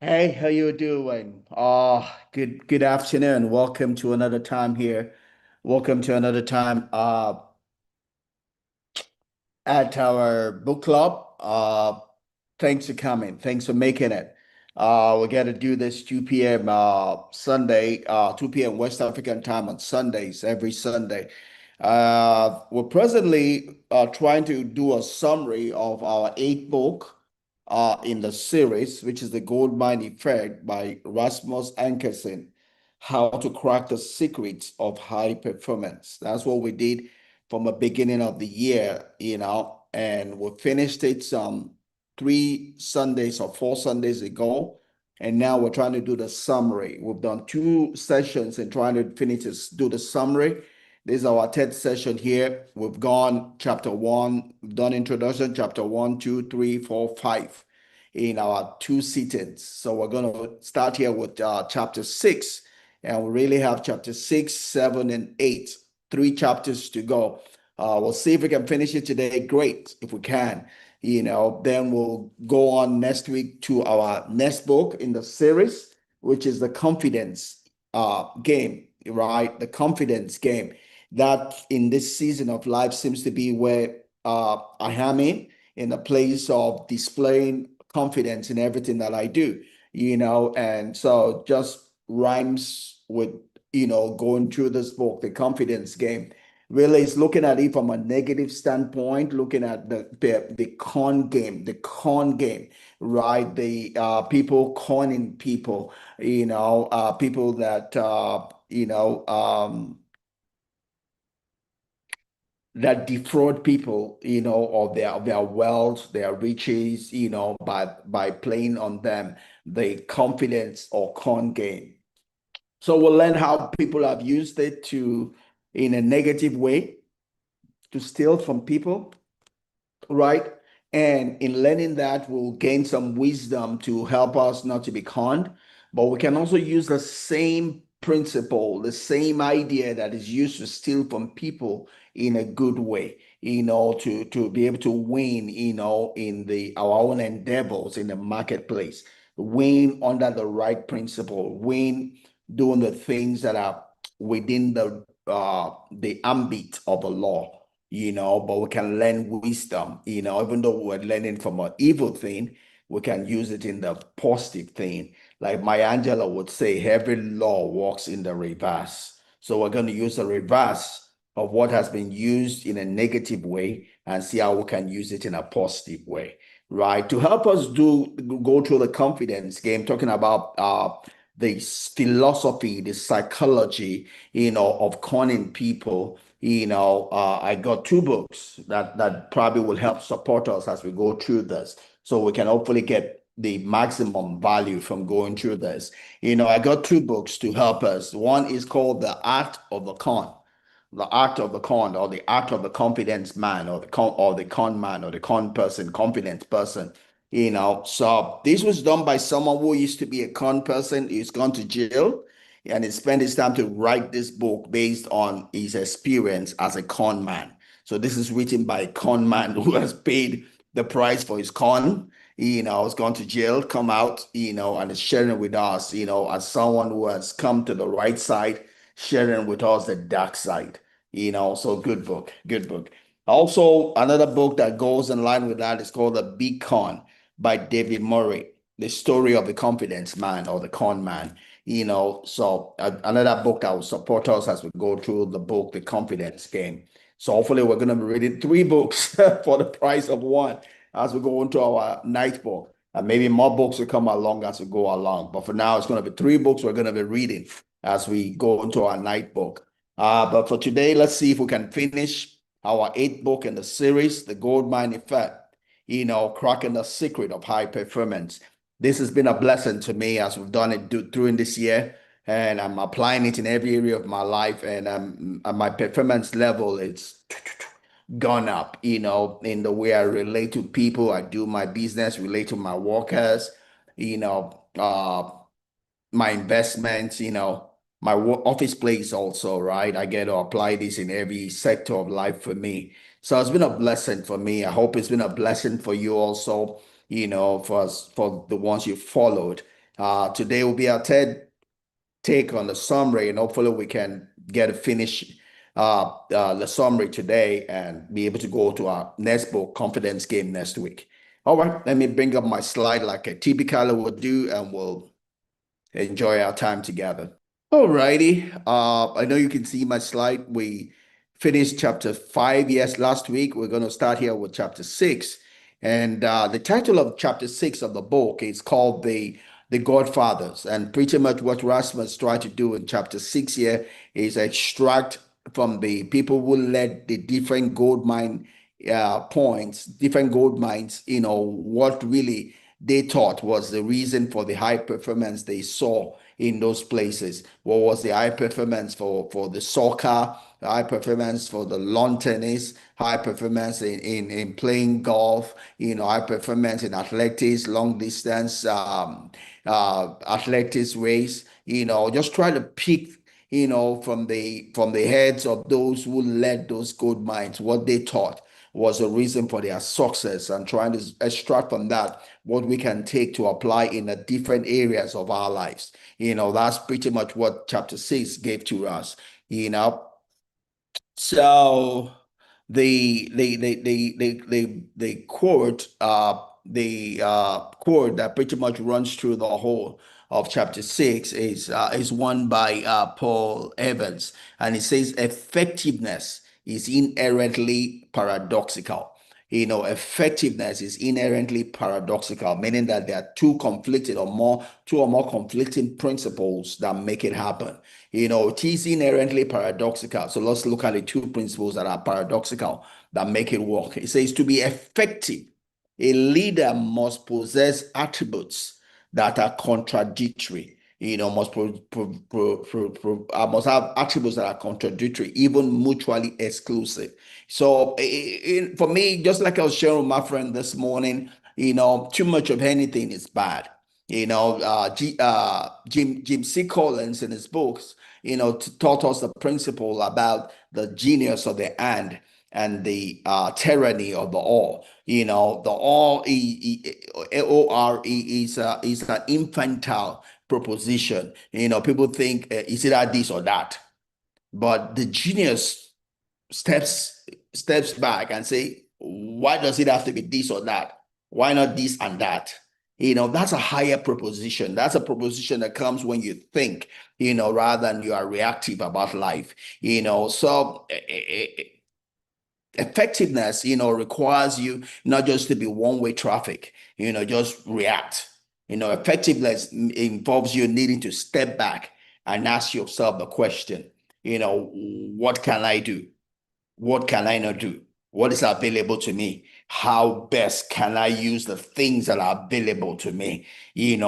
Hey, how you doing? Good afternoon. Welcome to another time here. Welcome to another time at our book club. Thanks for coming. Thanks for making it. We got to do this 2 p.m. Sunday, 2 p.m. West African time on Sundays, every Sunday. We're presently trying to do a summary of our eighth book in the series, which is The Gold Mine Effect by Rasmus Ankersen, How to Crack the Secrets of High Performance. That's what we did from the beginning of the year, and we finished it some 3 Sundays or 4 Sundays ago. And now we're trying to do the summary. We've done 2 sessions and trying to finish to do the summary. This is our third session here. We've gone chapter one, we've done introduction, chapter one, two, three, four, five in our 2 sittings. So we're going to start here with chapter six, and we really have chapter six, seven, and eight, 3 chapters to go. We'll see if we can finish it today. Great, if we can. Then we'll go on next week to our next book in the series, which is the confidence game, right? The confidence game that in this season of life seems to be where I am in a place of displaying confidence in everything that I do, and so just rhymes with, going through this book, The Confidence Game. Really, it's looking at it from a negative standpoint, looking at the con game, right? The people conning people, people that that defraud people, of their wealth, their riches, by playing on them, the confidence or con game. So we'll learn how people have used it to in a negative way to steal from people, right? And in learning that, we'll gain some wisdom to help us not to be conned. But we can also use the same principle, the same idea that is used to steal from people in a good way, to be able to win, in our own endeavors in the marketplace, win under the right principle, win doing the things that are within the ambit of the law, but we can learn wisdom, even though we're learning from an evil thing, we can use it in the positive thing. Like Maya Angelou would say, every law works in the reverse. So we're going to use the reverse of what has been used in a negative way and see how we can use it in a positive way, right? To help us go through the confidence game, talking about the philosophy, the psychology, of conning people. I got 2 books that probably will help support us as we go through this, so we can hopefully get the maximum value from going through this. I got 2 books to help us. One is called The Art of the Con, or The Art of the Confidence Man, or the con man, or the con person, confident person. So this was done by someone who used to be a con person. He's gone to jail, and he spent his time to write this book based on his experience as a con man. So this is written by a con man who has paid the price for his con. Has gone to jail, come out, and is sharing with us, as someone who has come to the right side, sharing with us the dark side. So good book, good book. Also, another book that goes in line with that is called The Big Con by David Murray, the story of the confidence man, or the con man. So another book that will support us as we go through the book, The Confidence Game. So hopefully we're going to be reading 3 books for the price of one as we go into our ninth book. And maybe more books will come along as we go along. But for now, it's going to be 3 books we're going to be reading as we go into our ninth book. But for today, let's see if we can finish our eighth book in the series, The Gold Mine Effect, cracking the secret of high performance. This has been a blessing to me as we've done it during this year, and I'm applying it in every area of my life, and my performance level is gone up, in the way I relate to people, I do my business, relate to my workers, you know, uh, my investments, my office place also, right? I get to apply this in every sector of life for me. So it's been a blessing for me. I hope it's been a blessing for you also, for us, for the ones you followed. Today will be our third take on the summary, and hopefully we can get a finish the summary today and be able to go to our next book, Confidence Game, next week. All right, let me bring up my slide like I typically would do, and we'll enjoy our time together. Alrighty. I know you can see my slide. We finished chapter 5, yes, last week. We're going to start here with chapter 6. And the title of chapter 6 of the book is called The Godfathers. And pretty much what Rasmus tried to do in chapter 6 here is extract from the people who led the different gold mine points, different gold mines, what really they thought was the reason for the high performance they saw in those places. What was the high performance for the soccer, high performance for the lawn tennis, high performance in playing golf, high performance in athletics, long distance athletics race, just try to pick from the heads of those who led those gold mines, what they thought was a reason for their success, and trying to extract from that what we can take to apply in the different areas of our lives. That's pretty much what chapter 6 gave to us. You know, so the quote that pretty much runs through the whole of chapter 6 is one by Paul Evans, and it says effectiveness is inherently paradoxical. Effectiveness is inherently paradoxical, meaning that there are two or more conflicting principles that make it happen. It is inherently paradoxical. So let's look at the two principles that are paradoxical that make it work. It says to be effective, a leader must possess attributes that are contradictory. Must have attributes that are contradictory, even mutually exclusive. So, for me, just like I was sharing with my friend this morning, too much of anything is bad. Jim C. Collins in his books, taught us the principle about the genius of the and the tyranny of the all. The all, O-R-E, is an infantile proposition. People think, is it that this or that? But the genius steps steps back and say, why does it have to be this or that? Why not this and that? That's a higher proposition. That's a proposition that comes when you think, rather than you are reactive about life. So effectiveness, requires you not just to be one-way traffic, just react. Effectiveness involves you needing to step back and ask yourself the question, what can I do? What can I not do? What is available to me? How best can I use the things that are available to me? It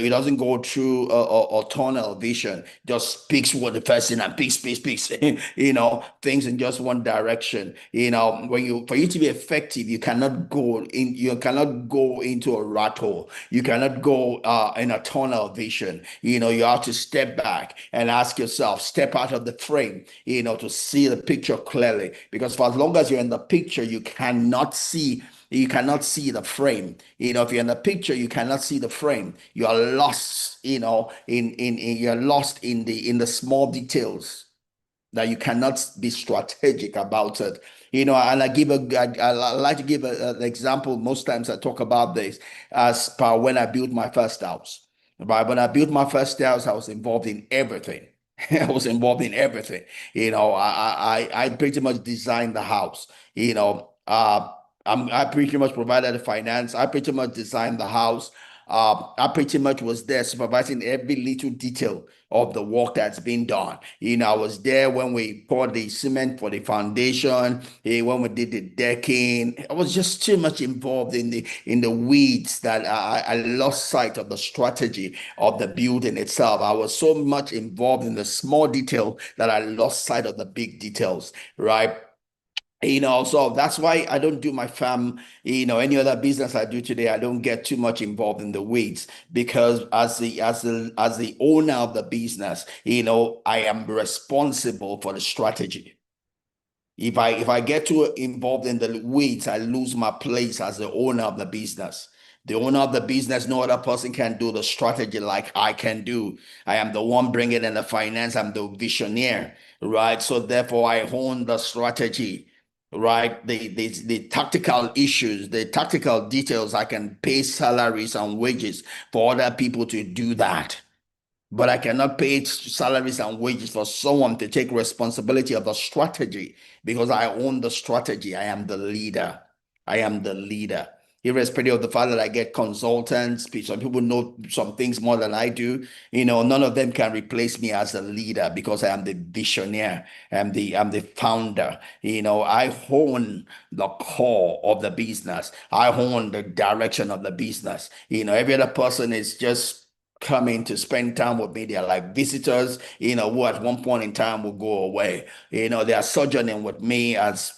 doesn't go through a tunnel vision, just picks what the person and picks, things in just one direction. For you to be effective, you cannot go into a rat hole. You cannot go in a tunnel vision. You have to step back and ask yourself, step out of the frame, to see the picture clearly. Because for as long as you're in the picture, you cannot see the frame. If you're in the picture, you cannot see the frame. You are lost, you're lost in the small details that you cannot be strategic about it. And I like to give an example. Most times I talk about this as per when I built my first house. But when I built my first house, I was involved in everything. I was involved in everything. I pretty much designed the house. I pretty much provided the finance. I pretty much designed the house. I pretty much was there supervising every little detail of the work that's been done. I was there when we poured the cement for the foundation, when we did the decking. I was just too much involved in the weeds that I lost sight of the strategy of the building itself. I was so much involved in the small detail that I lost sight of the big details, right? So that's why I don't do my any other business I do today. I don't get too much involved in the weeds, because as the owner of the business, I am responsible for the strategy. If I get too involved in the weeds, I lose my place as the owner of the business. The owner of the business, no other person can do the strategy like I can do. I am the one bringing in the finance. I'm the visionaire, right? So therefore, I own the strategy, right? The tactical issues, the tactical details. I can pay salaries and wages for other people to do that. But I cannot pay salaries and wages for someone to take responsibility of the strategy because I own the strategy. I am the leader. I am the leader. Irrespective of the fact that I get consultants, some people know some things more than I do. None of them can replace me as a leader because I am the visionaire. I'm the founder. I own the core of the business. I own the direction of the business. Every other person is just coming to spend time with me. They're like visitors, who at one point in time will go away. They are sojourning with me as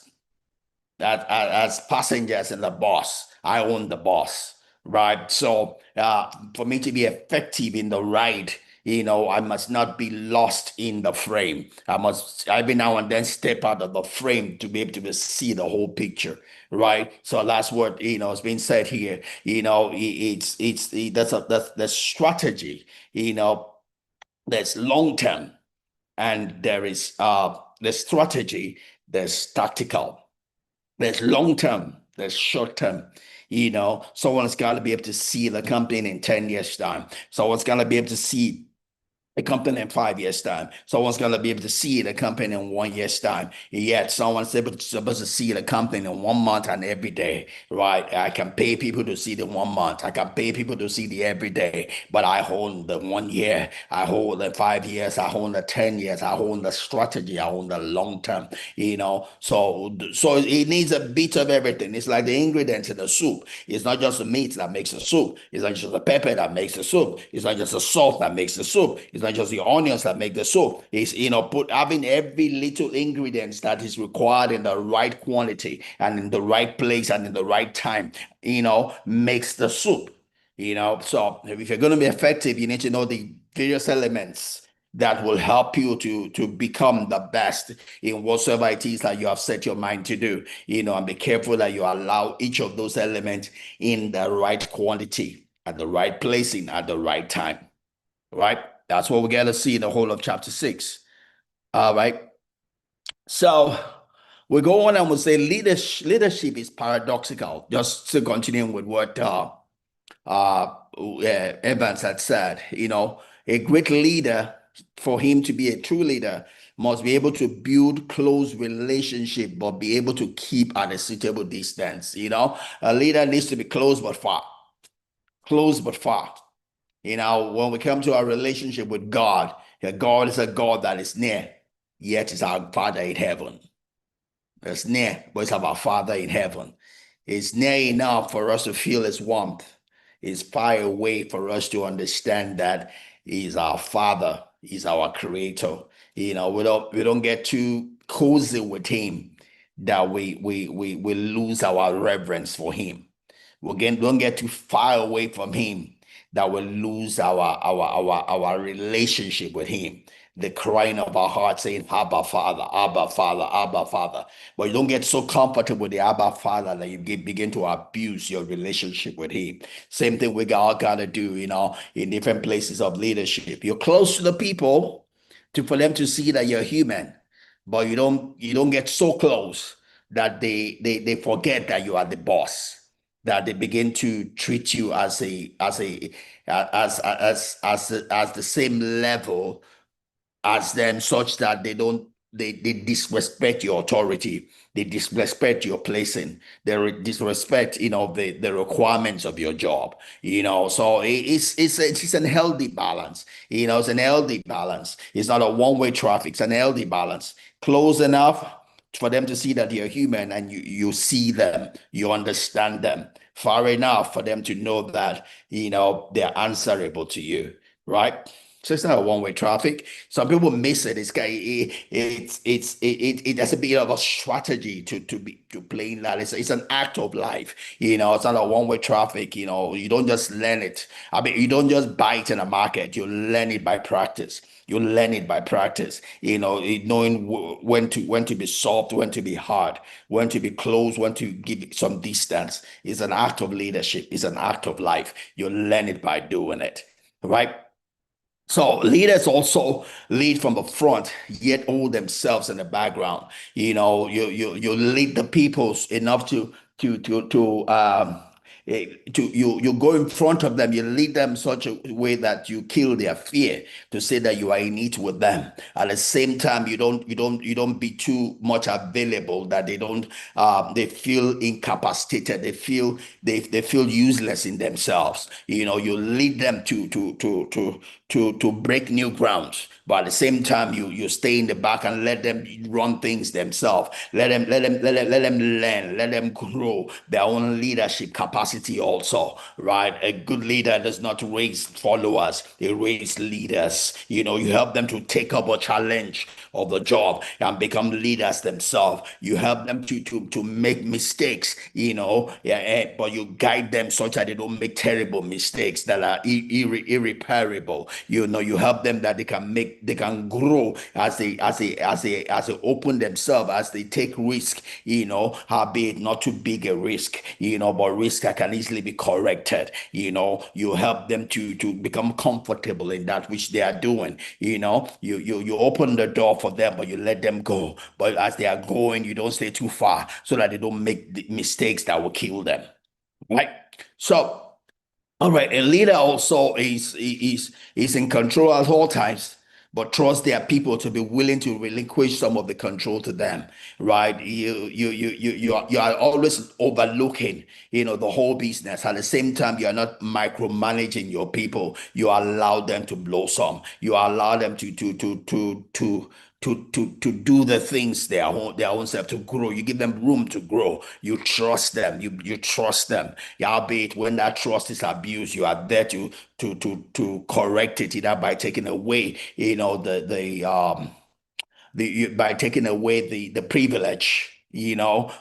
passengers and the boss. I own the boss, right? So for me to be effective in the ride, I must not be lost in the frame. I must every now and then step out of the frame to be able to see the whole picture, right? So that's what is being said here. That's the strategy. There's long term, and there is the strategy. There's tactical. There's long term, there's short term. Someone's got to be able to see the company in 10 years' time. Someone's got to be able to see a company in 5 years' time. Someone's gonna be able to see the company in 1 year's time. Yet someone's supposed to see the company in 1 month and every day, right? I can pay people to see the 1 month. I can pay people to see the every day, but I hold the 1 year, I hold the 5 years, I hold the 10 years, I hold the strategy, I hold the long term, So it needs a bit of everything. It's like the ingredients in the soup. It's not just the meat that makes the soup. It's not just the pepper that makes the soup. It's not just the salt that makes the soup. It's not just the onions that make the soup. It's put having every little ingredients that is required in the right quantity and in the right place and in the right time, makes the soup. So if you're going to be effective, you need to know the various elements that will help you to become the best in whatsoever it is that you have set your mind to do. And be careful that you allow each of those elements in the right quantity, at the right placing, at the right time. Right? That's what we're going to see in the whole of chapter 6. All right. So we go on and we'll say leadership is paradoxical. Just to continue with what Evans had said, a great leader, for him to be a true leader, must be able to build close relationship, but be able to keep at a suitable distance. A leader needs to be close but far, close but far. When we come to our relationship with God, God is a God that is near, yet is our Father in heaven. It's near, but it's our Father in heaven. It's near enough for us to feel His warmth. It's far away for us to understand that He's our Father. He's our Creator. We don't get too cozy with Him that we lose our reverence for Him. We don't get too far away from Him that will lose our relationship with Him. The crying of our heart saying, Abba Father, Abba Father, Abba Father. But you don't get so comfortable with the Abba Father that you begin to abuse your relationship with Him. Same thing we all gotta do, in different places of leadership. You're close to the people for them to see that you're human, but you don't get so close that they forget that you are the boss, that they begin to treat you as the same level as them, such that they disrespect your authority, they disrespect your placing, they disrespect the requirements of your job. So it's an healthy balance. It's an healthy balance. It's not a one-way traffic. It's an healthy balance, close enough for them to see that you're human, and you see them, you understand them, far enough for them to know that they're answerable to you, right? So it's not a one-way traffic. Some people miss it. It has a bit of a strategy to playing that. It's an act of life. It's not a one-way traffic. You don't just learn it. I mean, you don't just buy it in a market. You learn it by practice. You learn it by practice. Knowing when to be soft, when to be hard, when to be close, when to give it some distance. It's an act of leadership. It's an act of life. You learn it by doing it, right? So leaders also lead from the front, yet hold themselves in the background. You lead the peoples enough to go in front of them. You lead them such a way that you kill their fear to say that you are in it with them. At the same time, you don't be too much available that they feel incapacitated. They feel useless in themselves. You lead them to break new grounds, but at the same time you stay in the back and let them run things themselves. Let them learn, let them grow their own leadership capacity also, right? A good leader does not raise followers, they raise leaders. You help them to take up a challenge of the job and become leaders themselves. You help them to make mistakes, yeah, but you guide them such that they don't make terrible mistakes that are irreparable. You help them that they can grow as they open themselves, as they take risk, albeit not too big a risk, but risk that can easily be corrected. You help them to become comfortable in that which they are doing. You open the door for them, but you let them go. But as they are going, you don't stay too far so that they don't make the mistakes that will kill them. Right? So, all right, a leader also is in control at all times, but trust their people to be willing to relinquish some of the control to them, right? You are always overlooking, the whole business. At the same time, you are not micromanaging your people. You allow them to blossom. You allow them to do the things their own self to grow. You give them room to grow. You trust them. You trust them. Yeah, albeit when that trust is abused, you are there to correct it, either by taking away, by taking away the privilege,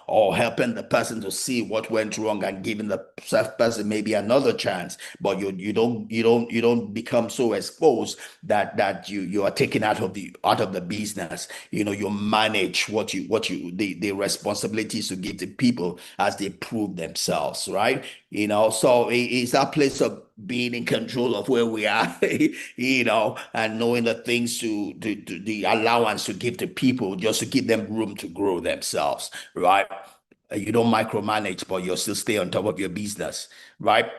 or helping the person to see what went wrong and giving the person maybe another chance. But you don't become so exposed that you are taken out of the business. You manage the responsibilities to give to people as they prove themselves, right? So it's that place of being in control of where we are, and knowing the things to the allowance to give to people just to give them room to grow themselves, right? You don't micromanage, but you still stay on top of your business, right?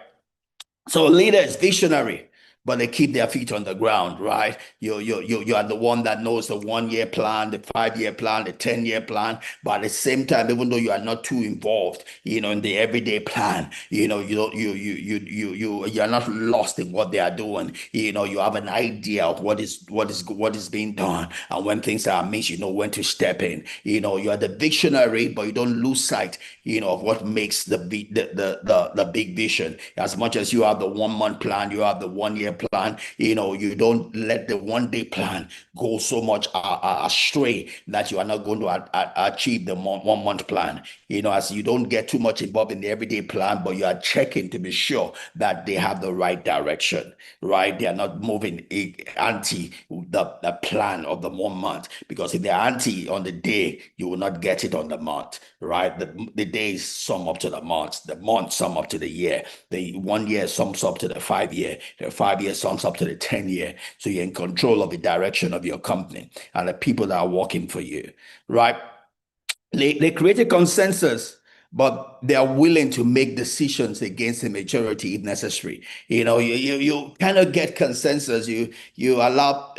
So a leader is visionary, but they keep their feet on the ground, right? You are the one that knows the 1 year plan, the 5 year plan, the 10 year plan. But at the same time, even though you are not too involved, in the everyday plan, you don't you're not lost in what they are doing. You have an idea of what is being done, and when things are amiss, you know when to step in. You are the visionary, but you don't lose sight, of what makes the big vision. As much as you have the 1 month plan, you have the 1 year plan, you don't let the 1 day plan go so much astray that you are not going to achieve the 1 month plan. As you don't get too much involved in the everyday plan, but you are checking to be sure that they have the right direction, right? They are not moving anti the plan of the 1 month, because if they're anti on the day, you will not get it on the month, right? The days sum up to the month sum up to the year, the 1 year sums up to the 5 year, the 5 year sums up to the 10 year. So you're in control of the direction of your company and the people that are working for you, right? They create a consensus, but they are willing to make decisions against the majority if necessary. You kind of get consensus. You allow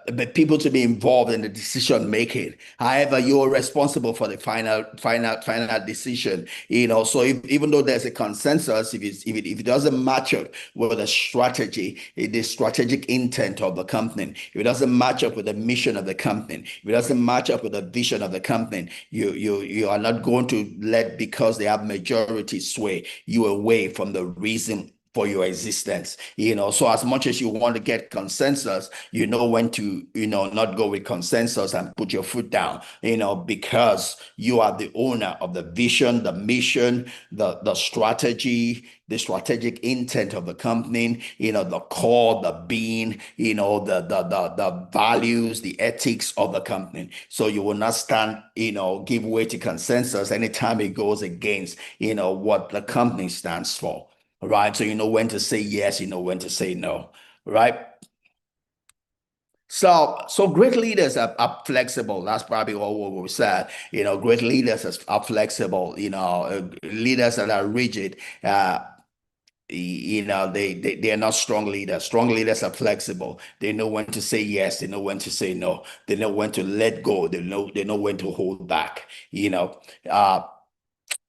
the people to be involved in the decision making. However, you're responsible for the final decision. So even though there's a consensus, if it doesn't match up with the strategy, the strategic intent of the company, if it doesn't match up with the mission of the company, if it doesn't match up with the vision of the company, you are not going to let, because they have majority sway you away from the reason for your existence. So as much as you want to get consensus, you know when to, not go with consensus and put your foot down, because you are the owner of the vision, the mission, the strategy, the strategic intent of the company, the core, the being, the values, the ethics of the company. So you will not stand, give way to consensus anytime it goes against, what the company stands for. Right. So you know when to say yes, you know when to say no. Right. So great leaders are flexible. That's probably what we said. Great leaders are flexible. Leaders that are rigid. They are not strong leaders. Strong leaders are flexible. They know when to say yes. They know when to say no. They know when to let go. They know when to hold back.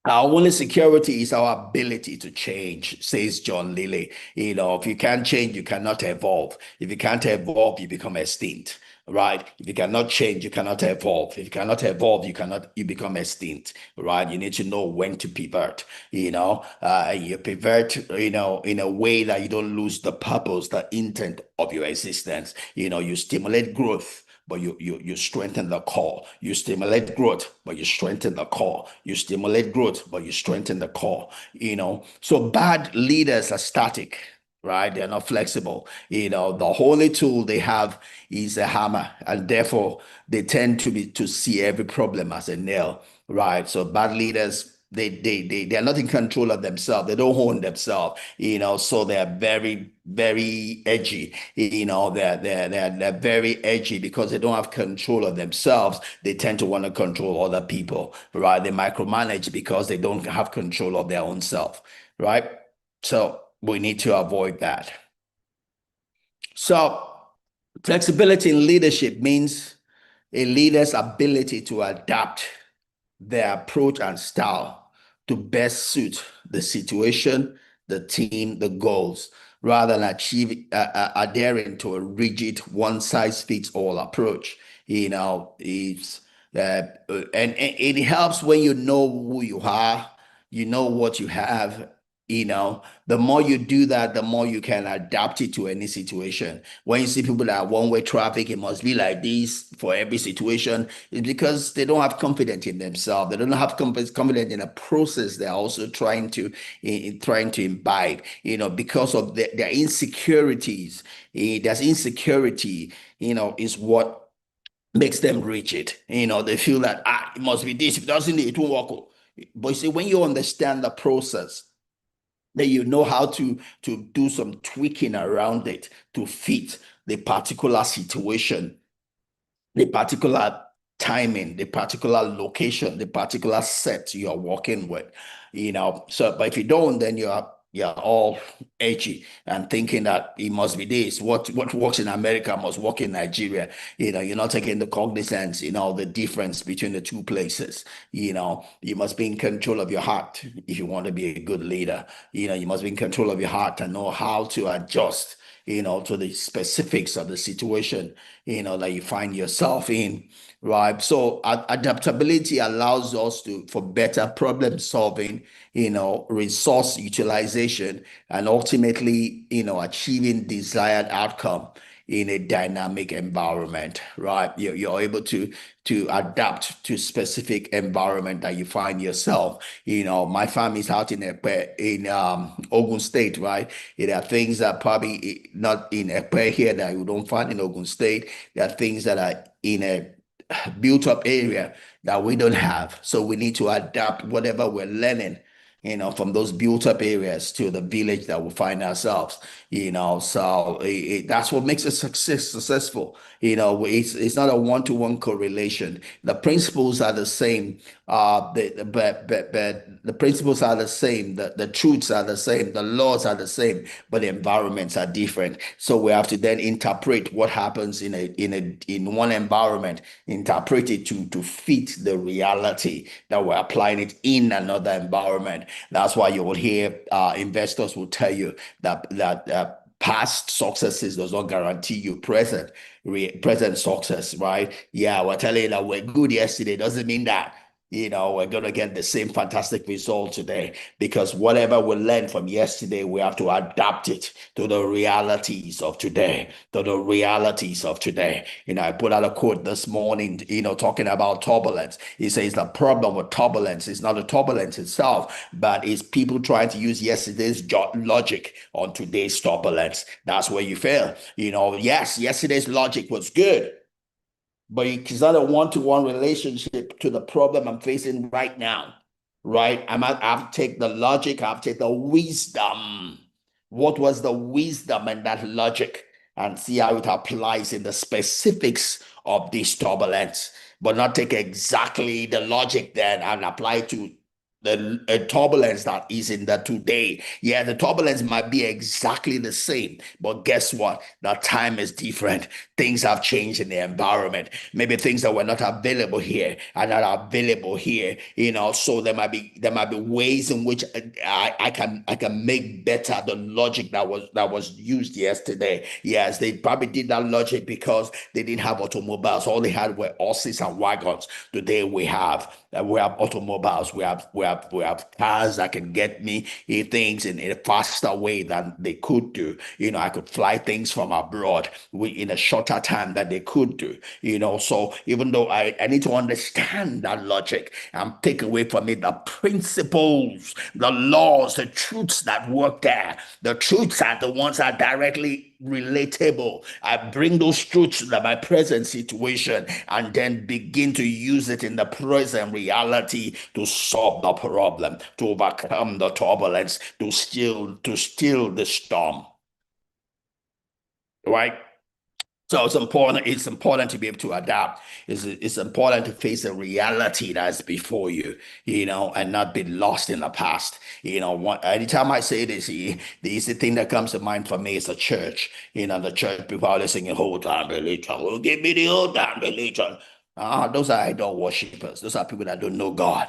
Our only security is our ability to change, says John Lilly. If you can't change, you cannot evolve. If you can't evolve, you become extinct, right? If you cannot change, you cannot evolve. If you cannot evolve, you become extinct, right? You need to know when to pivot, and you pivot, in a way that you don't lose the purpose, the intent of your existence. You stimulate growth, but you strengthen the core. You stimulate growth, but you strengthen the core. You stimulate growth, but you strengthen the core. So bad leaders are static, right? They're not flexible. The only tool they have is a hammer, and therefore they tend to see every problem as a nail, right? So bad leaders, they are not in control of themselves. They don't own themselves, so they're very, very edgy. They're very edgy because they don't have control of themselves. They tend to want to control other people, right? They micromanage because they don't have control of their own self, right? So we need to avoid that. So flexibility in leadership means a leader's ability to adapt their approach and style to best suit the situation, the team, the goals, rather than adhering to a rigid one-size-fits-all approach. It's and it helps when you know who you are, you know what you have. The more you do that, the more you can adapt it to any situation. When you see people that are one-way traffic, it must be like this for every situation. It's because they don't have confidence in themselves. They don't have confidence in a process they're also trying to imbibe. Because of their insecurities. There's insecurity. Is what makes them rigid. They feel that it must be this. If it doesn't, it won't work. But you see, when you understand the process, then you know how to do some tweaking around it to fit the particular situation, the particular timing, the particular location, the particular set you're working with. So but if you don't, then you're all edgy and thinking that it must be this. What works in America must work in Nigeria. You're not taking the cognizance, the difference between the two places. You must be in control of your heart if you want to be a good leader. You must be in control of your heart and know how to adjust, to the specifics of the situation, that you find yourself in, right? So adaptability allows us for better problem solving, resource utilization, and ultimately, achieving desired outcome in a dynamic environment, right? You're able to adapt to specific environment that you find yourself. My family's out in Ogun State, right? There are things that probably not in Epe here that you don't find in Ogun State. There are things that are in a built up area that we don't have. So we need to adapt whatever we're learning, from those built up areas to the village that we find ourselves, so that's what makes us successful. It's not a one-to-one correlation. The principles are the same, but the principles are the same, the truths are the same, the laws are the same, but the environments are different. So we have to then interpret what happens in one environment, interpret it to fit the reality that we're applying it in another environment. That's why you will hear investors will tell you that past successes does not guarantee you present success, right? Yeah, we're telling you that we're good yesterday doesn't mean that we're going to get the same fantastic result today because whatever we learned from yesterday, we have to adapt it to the realities of today, to the realities of today. I put out a quote this morning, talking about turbulence. He says the problem with turbulence is not the turbulence itself, but it's people trying to use yesterday's logic on today's turbulence. That's where you fail. Yes, yesterday's logic was good, but it's not a one-to-one relationship to the problem I'm facing right now, right? I've take the logic, I've take the wisdom. What was the wisdom in that logic? And see how it applies in the specifics of this turbulence, but not take exactly the logic then and apply to the turbulence that is in the today. Yeah, the turbulence might be exactly the same, but guess what? The time is different. Things have changed in the environment. Maybe things that were not available here are not available here. So there might be ways in which I can make better the logic that was used yesterday. Yes, they probably did that logic because they didn't have automobiles. All they had were horses and wagons. Today we have automobiles. We have cars that can get me things in a faster way than they could do. I could fly things from abroad in a shorter time than they could do. So even though I need to understand that logic and take away from it the principles, the laws, the truths that work there. The truths are the ones that are directly relatable. I bring those truths to my present situation and then begin to use it in the present reality to solve the problem, to overcome the turbulence, to still the storm. Right? So it's important to be able to adapt. It's important to face the reality that's before you, and not be lost in the past. Anytime I say this, the easy thing that comes to mind for me is the church. The church people are singing whole time religion. Oh, give me the whole time religion. Those are idol worshippers. Those are people that don't know God.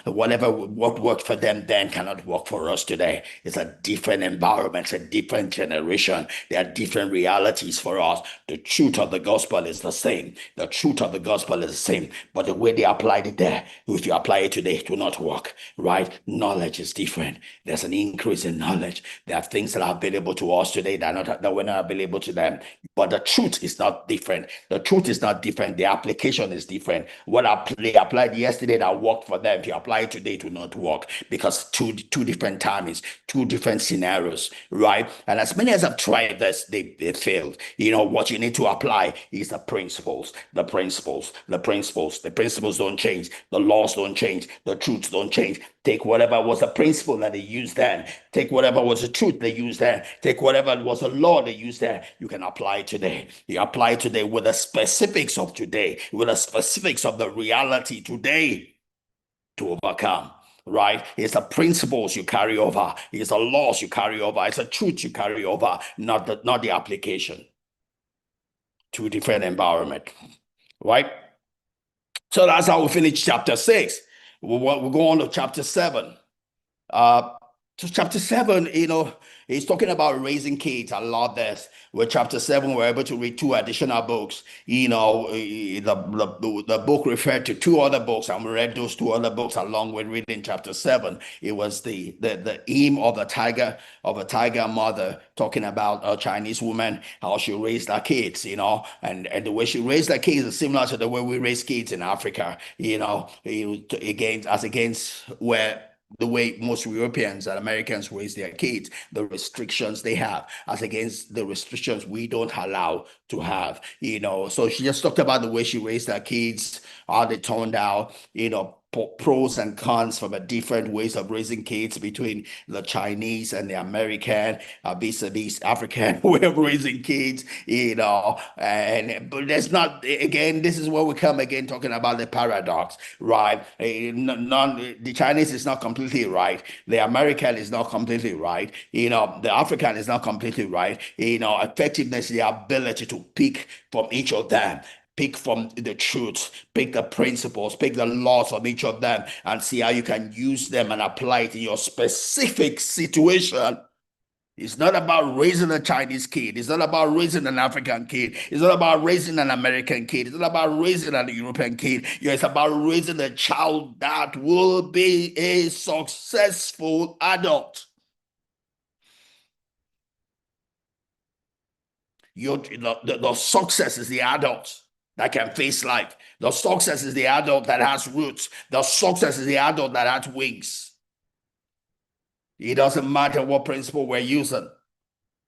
Whatever what worked for them then cannot work for us today. It's a different environment, it's a different generation. There are different realities for us. The truth of the gospel is the same. The truth of the gospel is the same. But the way they applied it there, if you apply it today, it will not work, right? Knowledge is different. There's an increase in knowledge. There are things that are available to us today that were not available to them. But the truth is not different. The truth is not different. The application is different. What they applied yesterday that worked for them, if you apply it today, it will not work because two different timings, two different scenarios, right? And as many as have tried this, they failed. What you need to apply is the principles, the principles, the principles. The principles don't change. The laws don't change. The truths don't change. Take whatever was the principle that they used then. Take whatever was the truth they used then. Take whatever was the law they used there. You can apply it today. You apply it today with the specifics of today, with the specifics of the reality today to overcome. Right? It's the principles you carry over. It's the laws you carry over. It's the truth you carry over, not the application. Two different environment. Right? So that's how we finish chapter 6. We'll go on to chapter 7. Uh, so chapter 7, he's talking about raising kids. I love this. With chapter 7, we're able to read two additional books. The book referred to two other books, and we read those two other books along with reading chapter 7. It was the aim of a tiger mother, talking about a Chinese woman, how she raised her kids, and the way she raised her kids is similar to the way we raise kids in Africa, against where the way most Europeans and Americans raise their kids, the restrictions they have, as against the restrictions we don't allow to have. So she just talked about the way she raised her kids, how they turned out, pros and cons from the different ways of raising kids between the Chinese and the American, vis-a-vis African way of raising kids, but that's not, again, this is where we come again talking about the paradox, right? The Chinese is not completely right. The American is not completely right. The African is not completely right. Effectiveness, the ability to pick from each of them, pick from the truth, pick the principles, pick the laws from each of them, and see how you can use them and apply it in your specific situation. It's not about raising a Chinese kid. It's not about raising an African kid. It's not about raising an American kid. It's not about raising an European kid. It's about raising a child that will be a successful adult. The success is the adult that can face life. The success is the adult that has roots. The success is the adult that has wings. It doesn't matter what principle we're using.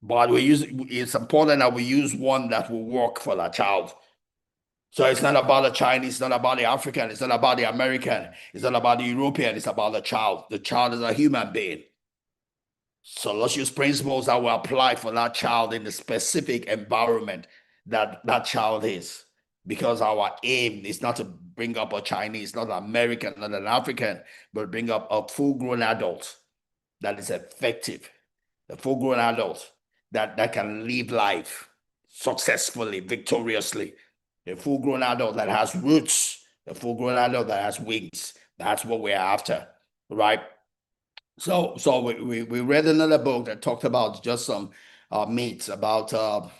But it's important that we use one that will work for the child. So it's not about the Chinese, it's not about the African, it's not about the American, it's not about the European, it's about the child. The child is a human being. So let's use principles that will apply for that child in the specific environment that that child is. Because our aim is not to bring up a Chinese, not an American, not an African, but bring up a full-grown adult that is effective, a full-grown adult that can live life successfully, victoriously, a full-grown adult that has roots, a full-grown adult that has wings. That's what we're after, right? So we read another book that talked about just some myths about a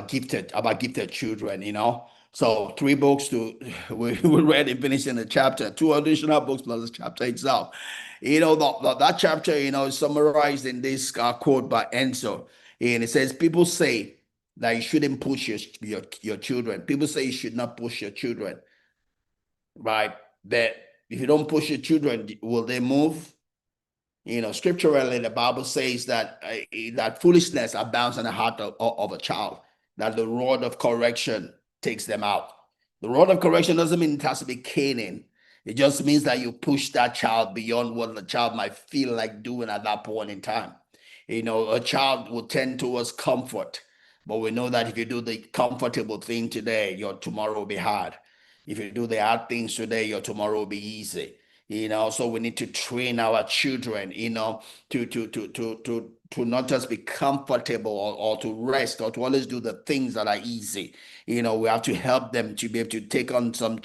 gifted children, you know. So three books to we read and finished in the chapter, two additional books plus the chapter itself. You know, that chapter, you know, is summarized in this quote by Enzo. And it says, people say that you shouldn't push your children. People say you should not push your children, right? That if you don't push your children, will they move? You know, scripturally, the Bible says that that foolishness abounds in the heart of a child, that the rod of correction takes them out. The rod of correction doesn't mean it has to be caning. It just means that you push that child beyond what the child might feel like doing at that point in time. You know, a child will tend towards comfort, but we know that if you do the comfortable thing today, your tomorrow will be hard. If you do the hard things today, your tomorrow will be easy. You know, so we need to train our children, you know, to not just be comfortable or to rest or to always do the things that are easy. You know, we have to help them to be able to take on some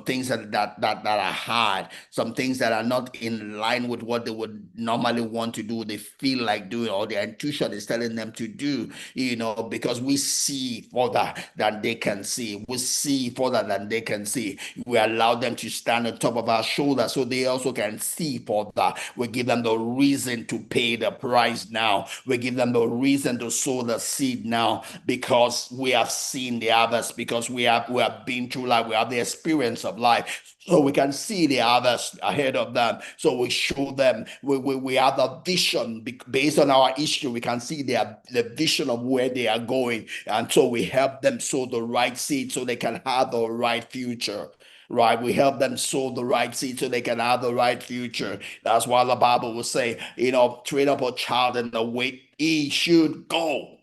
things that are hard, some things that are not in line with what they would normally want to do, they feel like doing, or their intuition is telling them to do, you know, because we see further than they can see. We see further than they can see. We allow them to stand on top of our shoulders so they also can see further. We give them the reason to pay the price now. We give them the reason to sow the seed now, because we have seen the harvest, because we have been through life, we have the experience of life, so we can see the harvest ahead of them. So we show them, we have the vision based on our history. We can see the vision of where they are going, and so we help them sow the right seed so they can have the right future. Right, we help them sow the right seed so they can have the right future. That's why the Bible will say, you know, train up a child in the way he should go.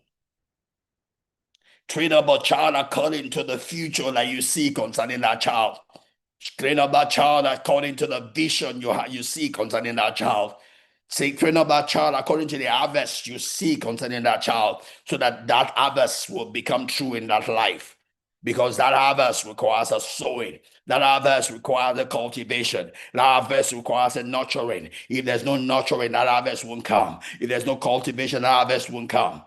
Train up a child according to the future that you see concerning that child. Train up that child according to the vision you see concerning that child. Say, train up that child according to the harvest you see concerning that child, so that that harvest will become true in that life. Because that harvest requires a sowing. That harvest requires a cultivation. That harvest requires a nurturing. If there's no nurturing, that harvest won't come. If there's no cultivation, that harvest won't come.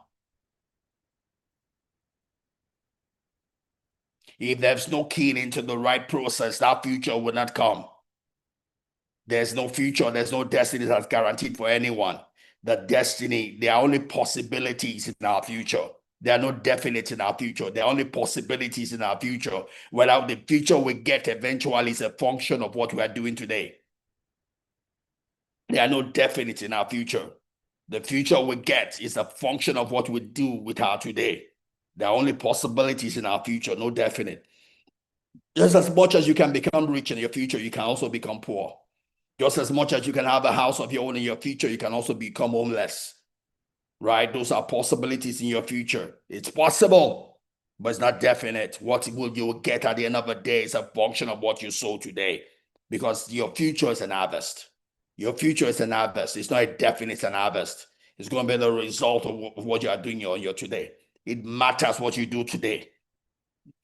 If there's no keying into the right process, that future will not come. There's no future, there's no destiny that's guaranteed for anyone. The destiny, there are only possibilities in our future. There are no definite in our future. There are only possibilities in our future. Whether the future we get eventually is a function of what we are doing today. There are no definite in our future. The future we get is a function of what we do with our today. There are only possibilities in our future, no definite. Just as much as you can become rich in your future, you can also become poor. Just as much as you can have a house of your own in your future, you can also become homeless, right? Those are possibilities in your future. It's possible, but it's not definite. What you will get at the end of the day is a function of what you sow today, because your future is an harvest. Your future is an harvest. It's not a definite an harvest. It's going to be the result of what you are doing on your today. It matters what you do today.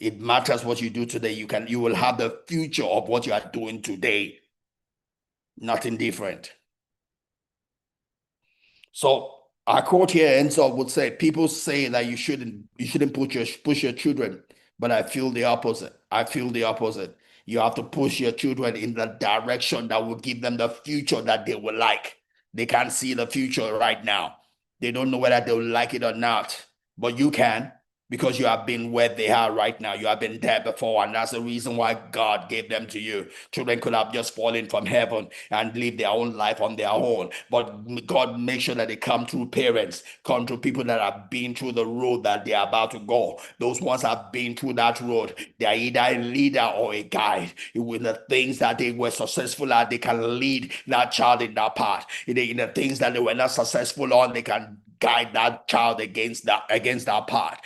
It matters what you do today. You will have the future of what you are doing today. Nothing different. So our quote here ends up would say, people say that you shouldn't push your children, but I feel the opposite. I feel the opposite. You have to push your children in the direction that will give them the future that they will like. They can't see the future right now. They don't know whether they'll like it or not, but you can, because you have been where they are right now. You have been there before, and that's the reason why God gave them to you. Children could have just fallen from heaven and live their own life on their own, but God makes sure that they come through parents, come through people that have been through the road that they are about to go. Those ones have been through that road. They are either a leader or a guide. With the things that they were successful at, they can lead that child in that path. In the things that they were not successful on, they can guide that child against that part.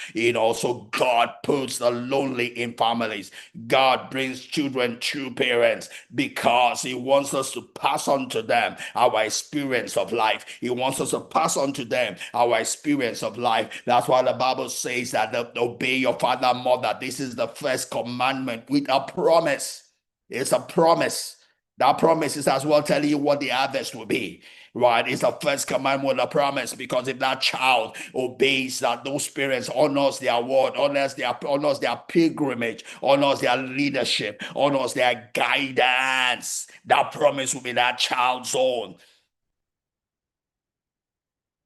So God puts the lonely in families. God brings children to parents because He wants us to pass on to them our experience of life. He wants us to pass on to them our experience of life. That's why the Bible says that obey your father and mother. This is the first commandment with a promise. It's a promise. That promise is as well telling you what the harvest will be. Right, it's the first commandment, a promise, because if that child obeys that, those parents honors their word, honors their pilgrimage, honors their leadership, honors their guidance, that promise will be that child's own.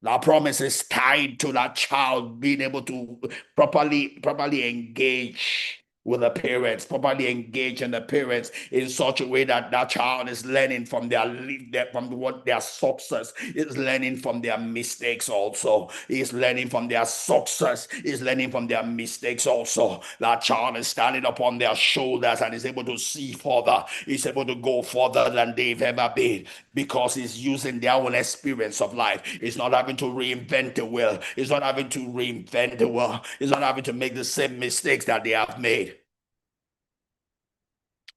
That promise is tied to that child being able to properly engage with the parents, properly engage in the parents in such a way that that child is learning from from what their success, is learning from their mistakes also, is learning from their success, is learning from their mistakes also. That child is standing upon their shoulders and is able to see further, is able to go further than they've ever been, because he's using their own experience of life. It's not having to reinvent the wheel. It's not having to reinvent the wheel. It's not having to make the same mistakes that they have made.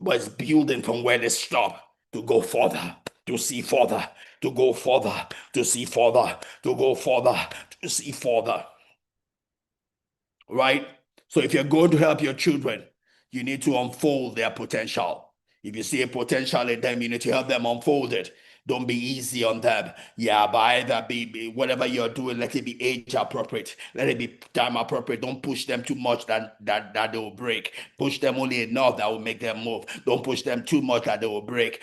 But it's building from where they stop to go further, to see further, to go further, to see further, to go further, to see further. Right? So if you're going to help your children, you need to unfold their potential. If you see a potential in them, you need to help them unfold it. Don't be easy on them. Yeah, but either be whatever you're doing, let it be age appropriate. Let it be time appropriate. Don't push them too much that they will break. Push them only enough that will make them move. Don't push them too much that they will break.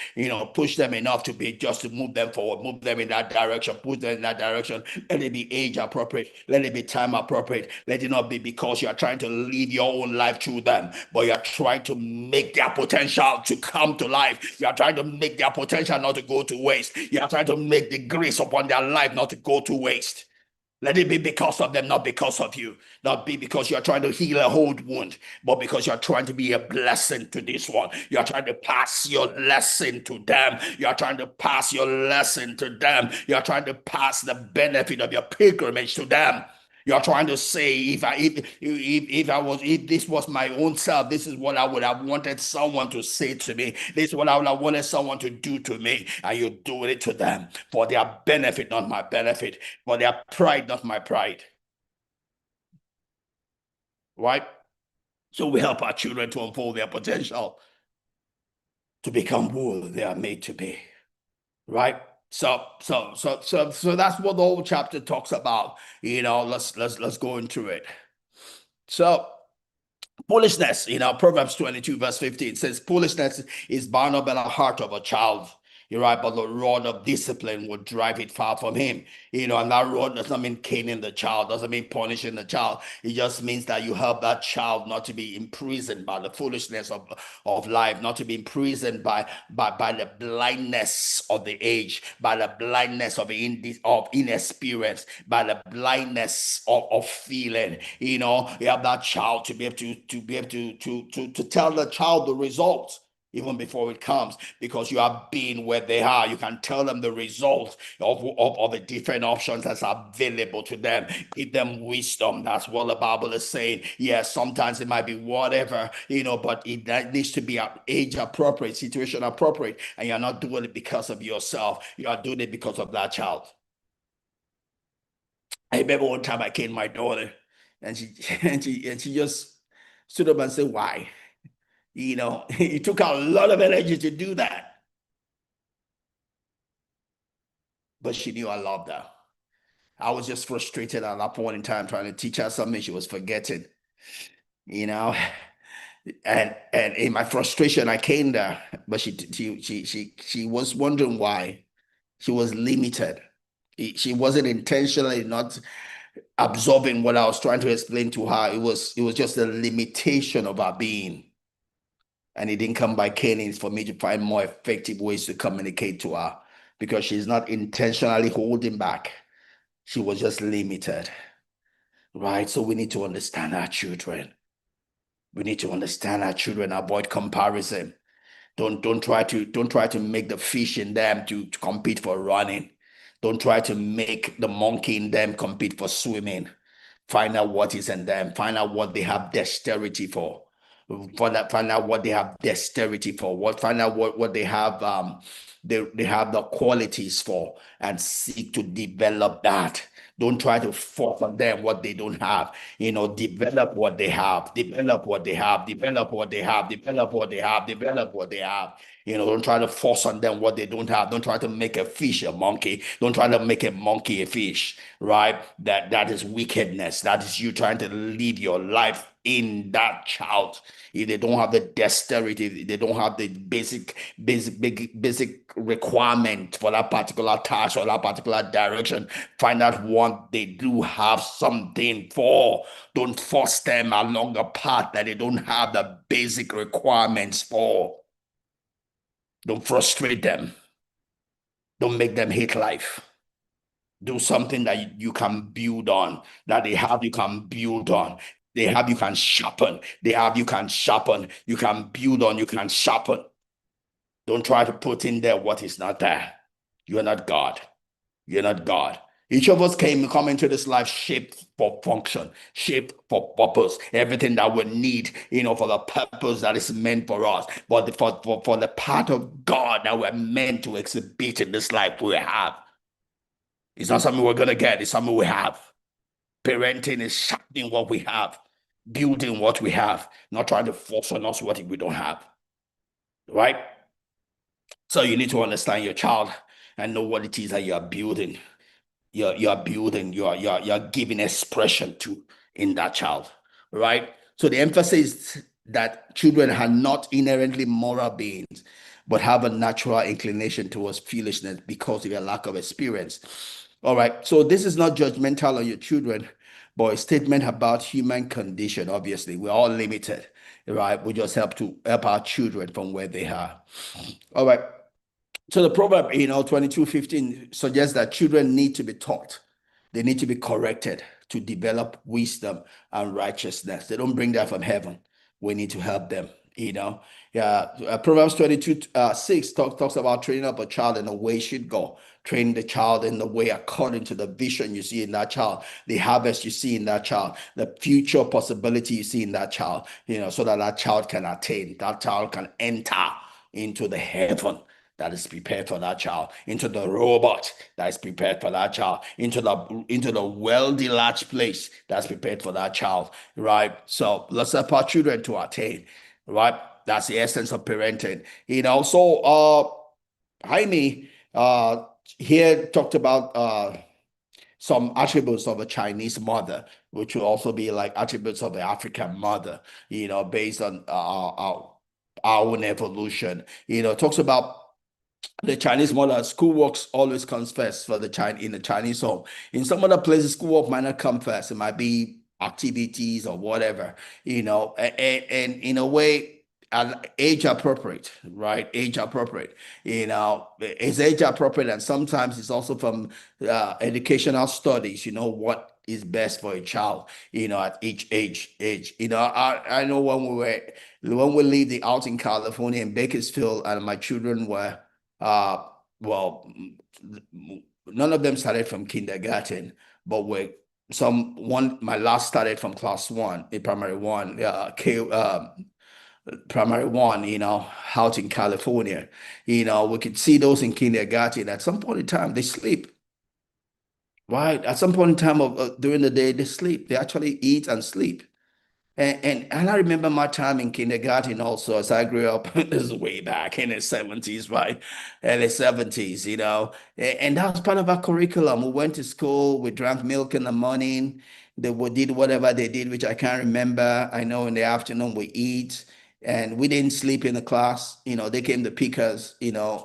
Push them enough to be just to move them forward, move them in that direction, push them in that direction. Let it be age appropriate. Let it be time appropriate. Let it not be because you are trying to live your own life through them, but you are trying to make their potential to come to life. You are trying to make their potential not to go to waste. You are trying to make the grace upon their life not to go to waste. Let it be because of them, not because of you. Not be because you're trying to heal a old wound, but because you're trying to be a blessing to this one. You're trying to pass your lesson to them. You're trying to pass your lesson to them. You're trying to pass the benefit of your pilgrimage to them. You're trying to say, if this was my own self, this is what I would have wanted someone to say to me. This is what I would have wanted someone to do to me. And you're doing it to them for their benefit, not my benefit, for their pride, not my pride. Right? So we help our children to unfold their potential, to become who they are made to be. Right? So that's what the whole chapter talks about. Let's go into it. So foolishness, Proverbs 22, verse 15 says, foolishness is bound up in the heart of a child. You're right, but the rod of discipline would drive it far from him. And that rod does not mean caning the child, doesn't mean punishing the child. It just means that you help that child not to be imprisoned by the foolishness of life, not to be imprisoned by the blindness of the age, by the blindness of inexperience, by the blindness of feeling. You have that child to be able to tell the child the results even before it comes, because you have been where they are. You can tell them the results of the different options that's available to them. Give them wisdom. That's what the Bible is saying. Yes, sometimes it might be whatever, but that needs to be age appropriate, situation appropriate, and you're not doing it because of yourself. You are doing it because of that child. I remember one time I came to my daughter, and she and she just stood up and said, "Why?" It took a lot of energy to do that, but she knew I loved her. I was just frustrated at that point in time trying to teach her something she was forgetting, you know. And in my frustration, I came there, but she was wondering why she was limited. She wasn't intentionally not absorbing what I was trying to explain to her. It was just a limitation of her being. And it didn't come by caning for me to find more effective ways to communicate to her because she's not intentionally holding back. She was just limited, right? So we need to understand our children. We need to understand our children, avoid comparison. Don't try to make the fish in them to compete for running. Don't try to make the monkey in them compete for swimming. Find out what is in them. Find out what they have dexterity for. Find out what they have dexterity for. Find out what they have they have the qualities for and seek to develop that. Don't try to force on them what they don't have. Develop what they have, develop what they have, develop what they have, develop what they have, develop what they have. Don't try to force on them what they don't have. Don't try to make a fish a monkey. Don't try to make a monkey a fish, right? That is wickedness. That is you trying to lead your life in that child. If they don't have the dexterity, if they don't have the basic requirement for that particular task or that particular direction, find out what they do have something for. Don't force them along a path that they don't have the basic requirements for. Don't frustrate them. Don't make them hate life. Do something that you can build on, that they have, you can build on. They have, you can sharpen. They have, you can sharpen. You can build on, you can sharpen. Don't try to put in there what is not there. You're not God. You're not God. Each of us come into this life shaped for function, shaped for purpose, everything that we need, for the purpose that is meant for us. But for the part of God that we're meant to exhibit in this life, we have. It's not something we're going to get, it's something we have. Parenting is sharpening what we have, building what we have, not trying to force on us what we don't have. Right? So you need to understand your child and know what it is that you are building. You're building, you're giving expression to in that child. Right? So the emphasis that children are not inherently moral beings, but have a natural inclination towards foolishness because of their lack of experience. All right. So this is not judgmental on your children, but a statement about human condition. Obviously, we're all limited, right? We just help our children from where they are. All right. So the proverb, 22:15 suggests that children need to be taught. They need to be corrected to develop wisdom and righteousness. They don't bring that from heaven. We need to help them, you know. Yeah, Proverbs 22:6 talks about training up a child in the way he should go. Train the child in the way according to the vision you see in that child, the harvest you see in that child, the future possibility you see in that child, so that that child can attain, that child can enter into the heaven that is prepared for that child, into the robot that is prepared for that child, into the wealthy large place that's prepared for that child, right? So let's help our children to attain, right? That's the essence of parenting. So Jaime here talked about some attributes of a Chinese mother, which will also be like attributes of an African mother, based on our own evolution. Talks about the Chinese model. Schoolwork always comes first for the in the Chinese home. In some other places, schoolwork might not come first. It might be activities or whatever, and in a way, age appropriate, right? Age appropriate, it's age appropriate, and sometimes it's also from educational studies. What is best for a child, at each age. I know when we lived out in California in Bakersfield, and my children were well, none of them started from kindergarten, but my last started from class one, in primary one, primary one, out in California. We could see those in kindergarten. At some point in time, they sleep. Right. At some point in time of during the day, they sleep. They actually eat and sleep. And I remember my time in kindergarten also, as I grew up. This is way back in the 70s, right? Early 70s, and that was part of our curriculum. We went to school, we drank milk in the morning, did whatever they did, which I can't remember. I know in the afternoon we eat, and we didn't sleep in the class. They came to pick us,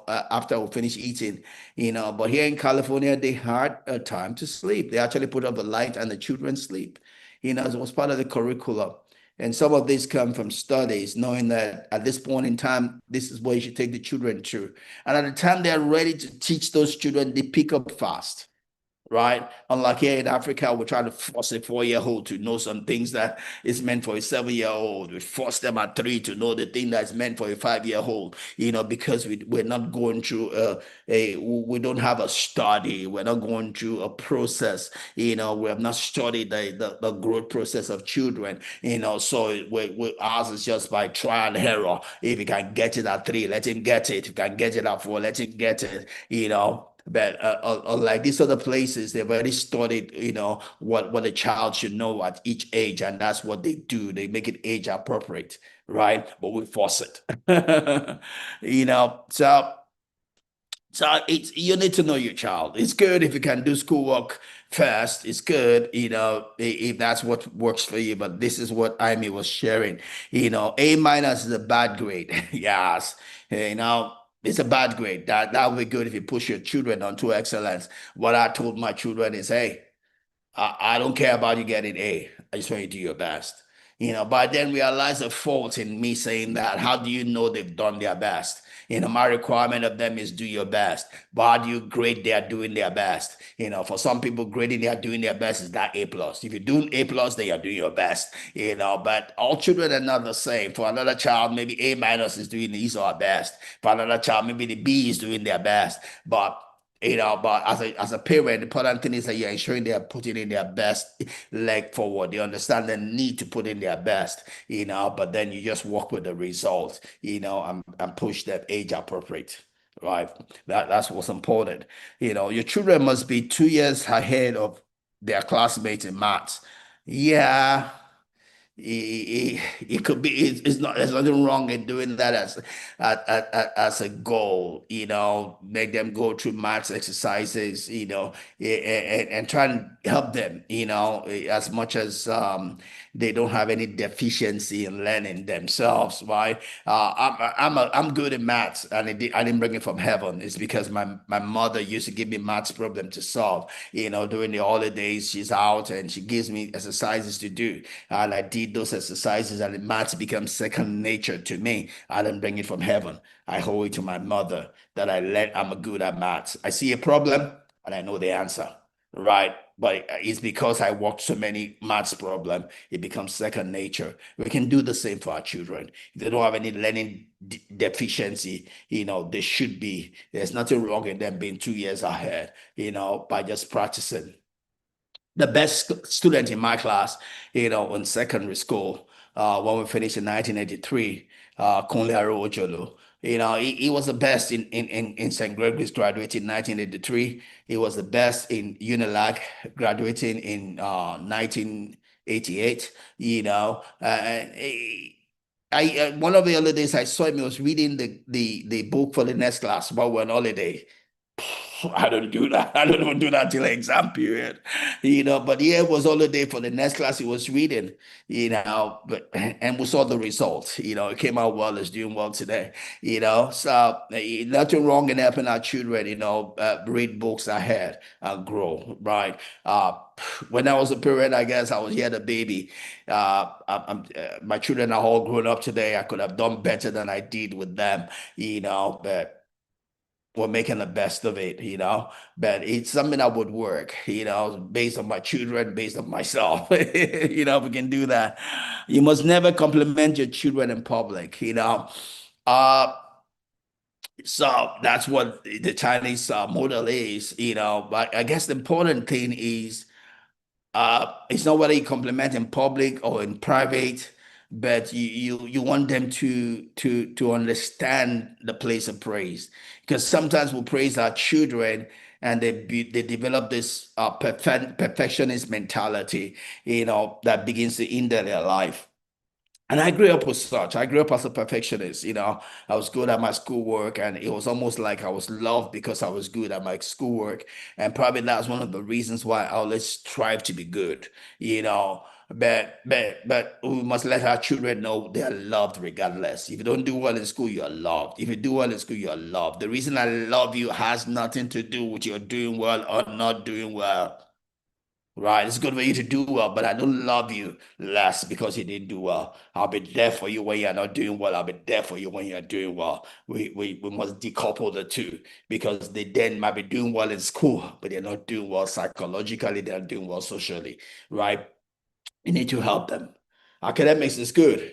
after we finished eating, But here in California, they had a time to sleep. They actually put up the light and the children sleep. It was part of the curriculum. And some of this come from studies, knowing that at this point in time, this is what you should take the children through. And at the time they're ready to teach those children, they pick up fast, right? Unlike here in Africa, we try to force a 4-year-old to know some things that is meant for a 7-year-old. We force them at 3 to know the thing that's meant for a 5-year-old, because we're not going through we don't have a study. We're not going through a process. We have not studied the growth process of children, so ours is just by trial and error. If you can get it at 3, let him get it. If you can get it at 4, let him get it. But like these other places, they've already studied, what a child should know at each age, and that's what they do. They make it age appropriate, right? But we force it, you know. So it's you need to know your child. It's good if you can do schoolwork first. It's good, if that's what works for you. But this is what Amy was sharing. A minus is a bad grade. Yes, it's a bad grade. That would be good if you push your children onto excellence. What I told my children is, hey, I don't care about you getting A. I just want you to do your best. But I then realize the fault in me saying that. How do you know they've done their best? My requirement of them is do your best. But how do you grade they are doing their best? For some people, grading they are doing their best is that A plus. If you're doing A plus, they are doing your best. But all children are not the same. For another child, maybe A minus is doing his or her best. For another child, maybe the B is doing their best. But as a parent, the important thing is that you're ensuring they are putting in their best leg forward. They understand the need to put in their best, but then you just work with the result, and push them age appropriate. Right. That's what's important. Your children must be 2 years ahead of their classmates in maths. Yeah, it could be it's not there's nothing wrong in doing that as a goal, make them go through maths exercises, and try and help them, as much as they don't have any deficiency in learning themselves, right? I'm good at maths, and I didn't bring it from heaven. It's because my mother used to give me maths problem to solve. During the holidays, she's out and she gives me exercises to do, and I did those exercises, and the maths becomes second nature to me. I didn't bring it from heaven. I owe it to my mother that I'm a good at maths. I see a problem and I know the answer, right? But it's because I worked so many maths problem, it becomes second nature. We can do the same for our children. If they don't have any learning deficiency, they should be. There's nothing wrong in them being 2 years ahead, by just practicing. The best student in my class, in secondary school, when we finished in 1983, Kunle Ojolo. He was the best in St. Gregory's graduating in 1983. He was the best in Unilag graduating in 1988. One of the other days I saw him, he was reading the book for the next class while we're on holiday. I don't do that. I don't even do that till the exam period, But yeah, it was holiday for the next class he was reading, But and we saw the results. It came out well. It's doing well today, So nothing wrong in helping our children, read books ahead and grow, right? When I was a parent, I guess I was here the baby. My children are all grown up today. I could have done better than I did with them, but we're making the best of it, but it's something that would work, based on my children, based on myself, if we can do that. You must never compliment your children in public, Uh, so that's what the Chinese model is, but I guess the important thing is it's not whether you compliment in public or in private, but you want them to understand the place of praise. Because sometimes we praise our children and they develop this perfectionist mentality, that begins to hinder their life. And I grew up with such. I grew up as a perfectionist. I was good at my schoolwork, and it was almost like I was loved because I was good at my schoolwork. And probably that's one of the reasons why I always strive to be good. You know, but we must let our children know they are loved regardless. If you don't do well in school, you're loved. If you do well in school, you're loved. The reason I love you has nothing to do with you doing well or not doing well. Right, it's good for you to do well, but I don't love you less because you didn't do well. I'll be there for you when you're not doing well. I'll be there for you when you're doing well. We must decouple the two because they then might be doing well in school, but they're not doing well psychologically, they're doing well socially, right? You need to help them. Academics is good,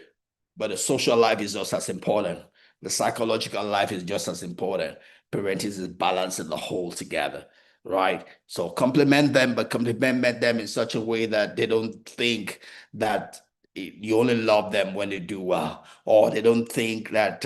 but the social life is just as important. The psychological life is just as important. Parenting is balancing the whole together, right? So compliment them, but compliment them in such a way that they don't think that you only love them when they do well, or they don't think that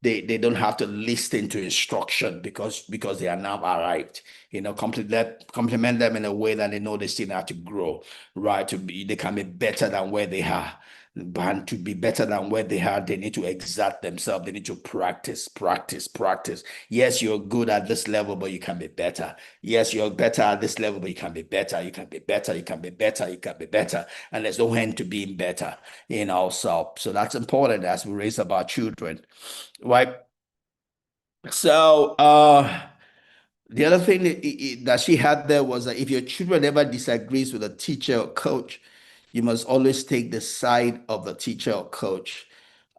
they don't have to listen to instruction because they are now arrived. Compliment them in a way that they know they still have to grow, right? They can be better than where they are. And to be better than where they are, they need to exert themselves. They need to practice, practice, practice. Yes, you're good at this level, but you can be better. Yes, you're better at this level, but you can be better. You can be better. You can be better. You can be better. And there's no end to being better. So that's important as we raise up our children, right? So, the other thing that she had there was that if your children ever disagrees with a teacher or coach, you must always take the side of the teacher or coach.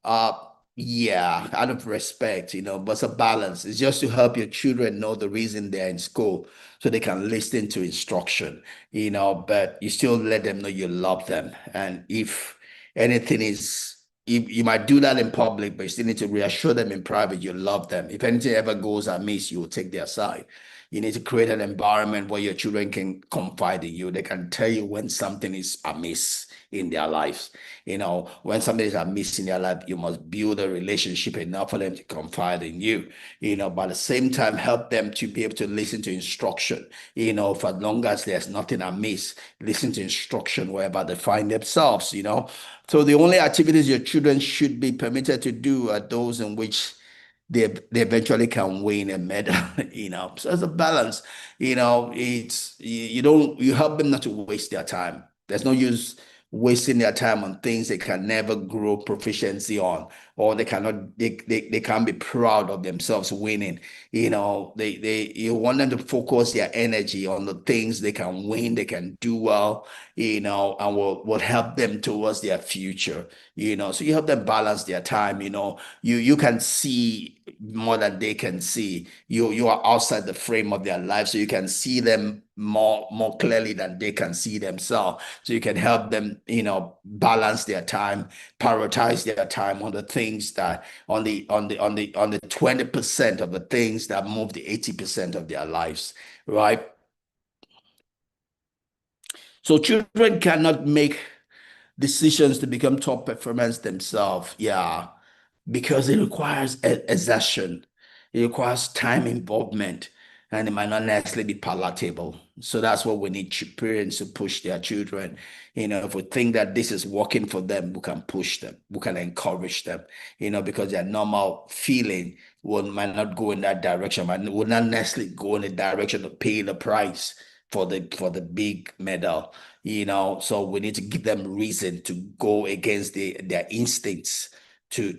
Uh, yeah, out of respect, but it's a balance. It's just to help your children know the reason they're in school so they can listen to instruction, but you still let them know you love them. And if anything is, you might do that in public, but you still need to reassure them in private you love them. If anything ever goes amiss, you will take their side. You need to create an environment where your children can confide in you. They can tell you when something is amiss in their lives. When somebody is amiss in their life, you must build a relationship enough for them to confide in you, but at the same time, help them to be able to listen to instruction, for as long as there's nothing amiss, listen to instruction wherever they find themselves. So the only activities your children should be permitted to do are those in which they eventually can win a medal, So it's a balance, it's you help them not to waste their time. There's no use wasting their time on things they can never grow proficiency on, or they can't be proud of themselves winning. You want them to focus their energy on the things they can win, they can do well, and will help them towards their future. So you help them balance their time. You can see more than they can see. You are outside the frame of their life, so you can see them more clearly than they can see themselves. So you can help them, balance their time, prioritize their time on the things that on the 20% of the things that move the 80% of their lives, right? So children cannot make decisions to become top performers themselves. Yeah, because it requires exertion, it requires time involvement, and it might not necessarily be palatable. So that's what we need parents to push their children. If we think that this is working for them, we can push them, we can encourage them, because their normal feeling might not go in that direction, will not necessarily go in the direction of paying the price for the big medal. So we need to give them reason to go against their instincts, to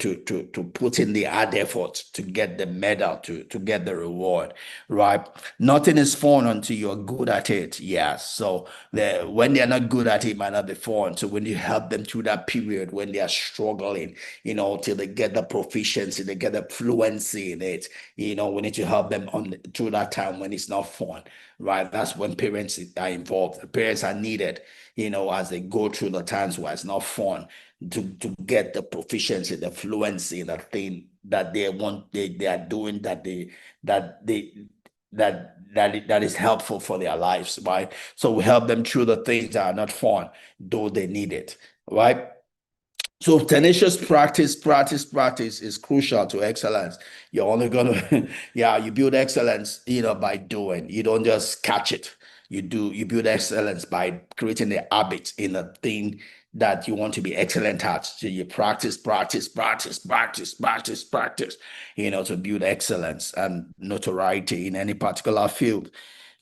put in the hard effort to get the medal, to get the reward, right? Nothing is fun until you're good at it. Yes. So when they're not good at it, it might not be fun. So when you help them through that period when they are struggling, till they get the proficiency, they get the fluency in it, we need to help them on through that time when it's not fun, right? That's when parents are involved. Parents are needed, as they go through the times where it's not fun, to get the proficiency, the fluency, the thing that they are doing, that they that is helpful for their lives, right? So we help them through the things that are not fun, though they need it, right? So tenacious practice, practice, practice is crucial to excellence. You're only gonna, yeah, you build excellence, by doing. You don't just catch it. you build excellence by creating the habit in a thing that you want to be excellent at. So you practice, practice, practice, practice, practice, practice, to build excellence and notoriety in any particular field.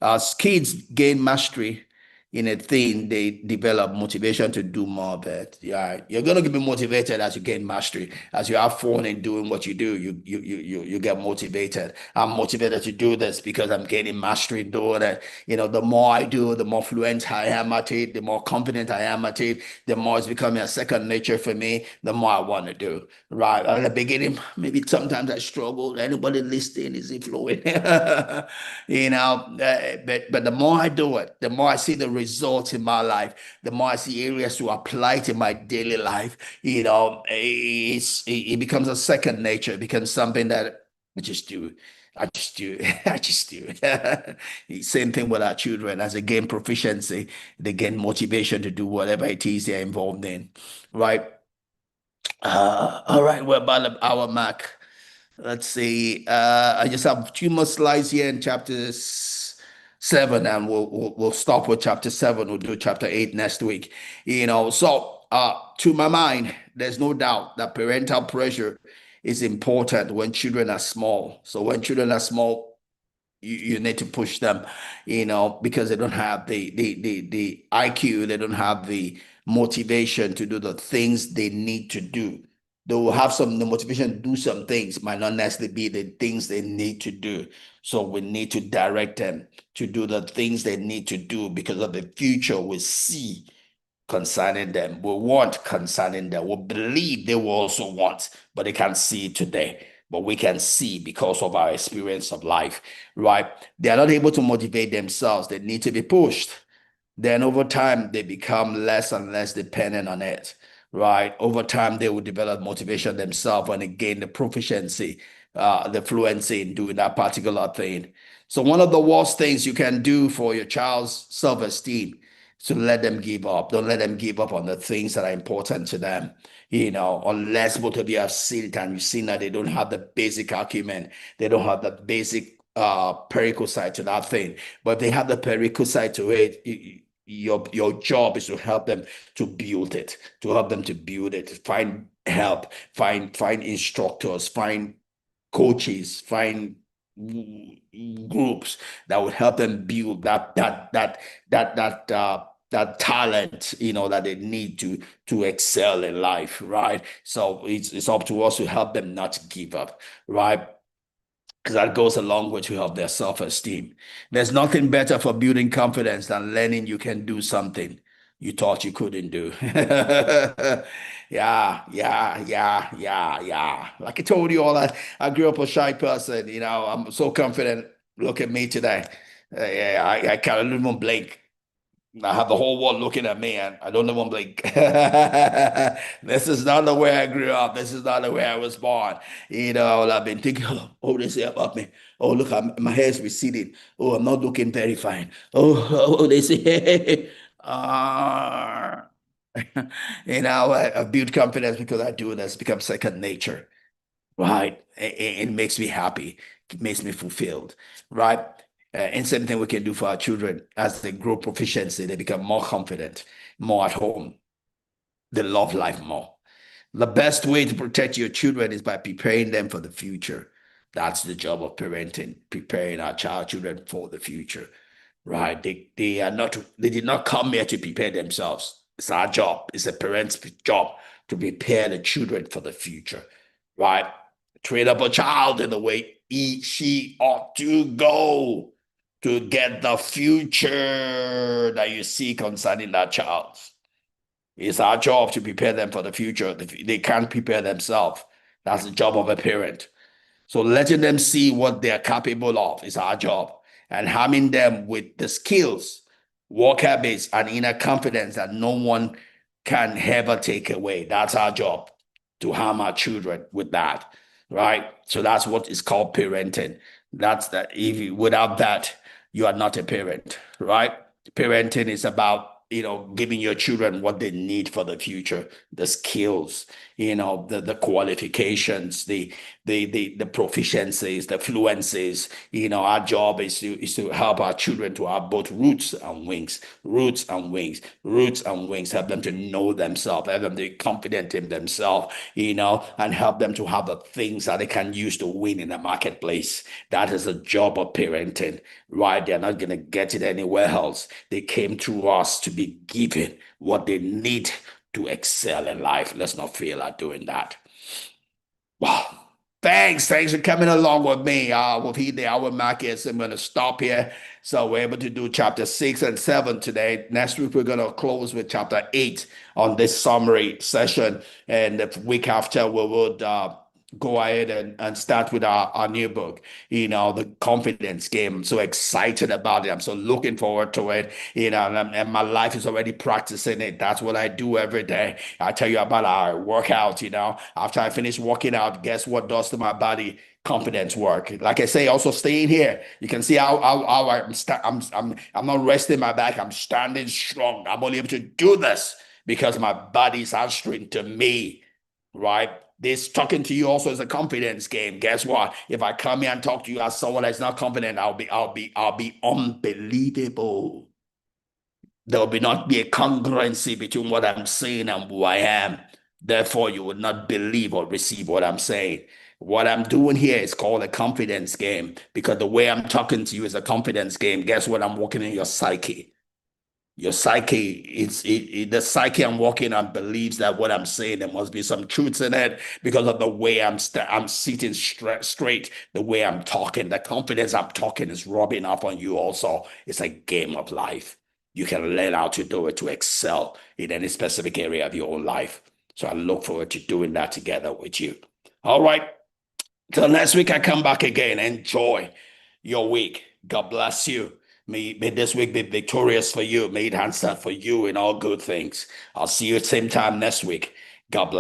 As kids gain mastery in a thing, they develop motivation to do more of it. Yeah, you're gonna be motivated as you gain mastery. As you have fun in doing what you do, you get motivated. I'm motivated to do this because I'm gaining mastery in doing it. The more I do, the more fluent I am at it, the more confident I am at it, the more it's becoming a second nature for me, the more I want to do. Right. At the beginning, maybe sometimes I struggle. Anybody listening is it flowing? But the more I do it, the more I see the results in my life, the more I see areas to apply to my daily life. It becomes a second nature. It becomes something that I just do. I just do. I just do. Same thing with our children. As they gain proficiency, they gain motivation to do whatever it is they're involved in. Right. All right. We're about an hour mark. Let's see. I just have two more slides here in chapter 7, and we'll stop with chapter 7. We'll do chapter 8 next week. To my mind, there's no doubt that parental pressure is important when children are small. So when children are small, you need to push them, because they don't have the IQ, they don't have the motivation to do the things they need to do. They will have the motivation to do some things, might not necessarily be the things they need to do. So we need to direct them to do the things they need to do because of the future we see concerning them. We want concerning them. We believe they will also want, but they can't see it today. But we can see because of our experience of life, right? They are not able to motivate themselves. They need to be pushed. Then over time, they become less and less dependent on it, right? Over time, they will develop motivation themselves and they gain the proficiency, the fluency in doing that particular thing. So one of the worst things you can do for your child's self-esteem is to let them give up. Don't let them give up on the things that are important to them. Unless both of you have seen it and you've seen that they don't have the basic acumen, they don't have the basic side to that thing. But if they have the side to it, your job is to help them to build it, find help, find instructors, find coaches, find groups that would help them build that talent, that they need to excel in life, right? So it's up to us to help them not to give up, right? Because that goes a long way to help their self-esteem. There's nothing better for building confidence than learning you can do something you thought you couldn't do. Yeah, yeah, yeah, yeah, yeah. Like I told you all, I grew up a shy person. I'm so confident. Look at me today. Yeah, I can't even blink. I have the whole world looking at me, and I don't even blink. This is not the way I grew up. This is not the way I was born. I've been thinking, oh, they say about me. Oh, look, my hair is receding. Oh, I'm not looking very fine. Oh, they say, uh, I built confidence because I do this. It's become second nature, right? It makes me happy. It makes me fulfilled, right? And same thing we can do for our children as they grow proficiency, they become more confident, more at home. They love life more. The best way to protect your children is by preparing them for the future. That's the job of parenting, preparing our children for the future, right? They did not come here to prepare themselves. It's our job. It's a parent's job to prepare the children for the future, right? Train up a child in the way she ought to go to get the future that you see concerning that child. It's our job to prepare them for the future. They can't prepare themselves. That's the job of a parent. So letting them see what they're capable of is our job. And harming them with the skills, work habits, and inner confidence that no one can ever take away. That's our job, to harm our children with that. Right? So that's what is called parenting. That's that. Without that, you are not a parent, right? Parenting is about giving your children what they need for the future, the skills, the qualifications, the proficiencies, the fluencies. Our job is to help our children to have both roots and wings, roots and wings, roots and wings, help them to know themselves, help them to be confident in themselves, and help them to have the things that they can use to win in the marketplace. That is the job of parenting, right? They're not going to get it anywhere else. They came through us to be given what they need to excel in life. Let's not fail at doing that. Wow. Thanks for coming along with me. With Heat the Hour Markets. I'm going to stop here. So we're able to do chapter 6 and 7 today. Next week, we're going to close with chapter 8 on this summary session. And the week after, we would go ahead and start with our new book, the confidence game. I'm so excited about it. I'm so looking forward to it, and my life is already practicing it. That's what I do every day. I tell you about our workout, after I finish working out, guess what does to my body? Confidence work. Like I say, also staying here. You can see how I'm not resting my back. I'm standing strong. I'm only able to do this because my body's answering to me, right? This talking to you also is a confidence game. Guess what? If I come here and talk to you as someone that's not confident, I'll be unbelievable. There will not be a congruency between what I'm saying and who I am. Therefore, you will not believe or receive what I'm saying. What I'm doing here is called a confidence game because the way I'm talking to you is a confidence game. Guess what? I'm working in your psyche. Your psyche, the psyche I'm walking on believes that what I'm saying, there must be some truths in it because of the way I'm sitting straight, the way I'm talking, the confidence I'm talking is rubbing off on you also. It's a game of life. You can learn how to do it to excel in any specific area of your own life. So I look forward to doing that together with you. All right. Till next week, I come back again. Enjoy your week. God bless you. May this week be victorious for you. May it answer for you in all good things. I'll see you at the same time next week. God bless.